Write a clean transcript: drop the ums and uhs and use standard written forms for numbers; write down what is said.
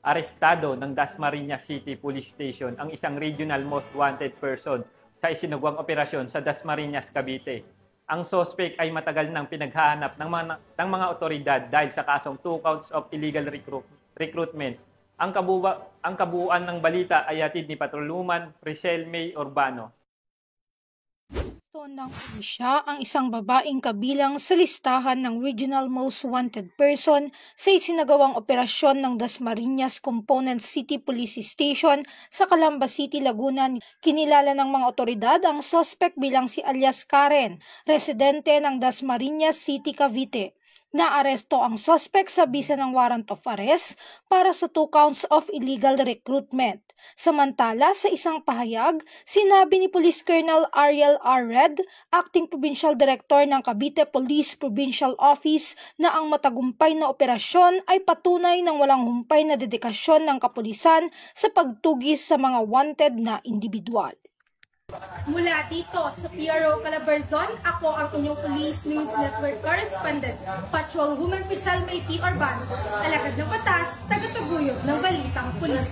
arestado ng Dasmariñas City Police Station ang isang regional most wanted person sa isinugwang operasyon sa Dasmariñas, Cavite. Ang suspect ay matagal nang pinaghahanap ng mga otoridad dahil sa kasong 2 counts of illegal recruitment. Ang kabuuan ng balita ay hatid ni Patrolwoman Richelle May Urbano. Ng pulisya ang isang babaeng kabilang sa listahan ng Regional Most Wanted Person sa isinagawang operasyon ng Dasmariñas Component City Police Station sa Calamba City, Laguna. Kinilala ng mga otoridad ang suspect bilang si alias Karen, residente ng Dasmariñas City, Cavite. Naaresto ang suspect sa bisa ng warrant of arrest para sa 2 counts of illegal recruitment. Samantala, sa isang pahayag, sinabi ni Police Colonel Ariel R. Red, Acting Provincial Director ng Cavite Police Provincial Office, na ang matagumpay na operasyon ay patunay ng walang humpay na dedikasyon ng kapulisan sa pagtugis sa mga wanted na individual. Mula dito sa PRO Calabarzon, ako ang inyong Police News Network Correspondent, Patrolwoman Rizal May Urbano, alagad ng batas, tagataguyod ng balitang pulis.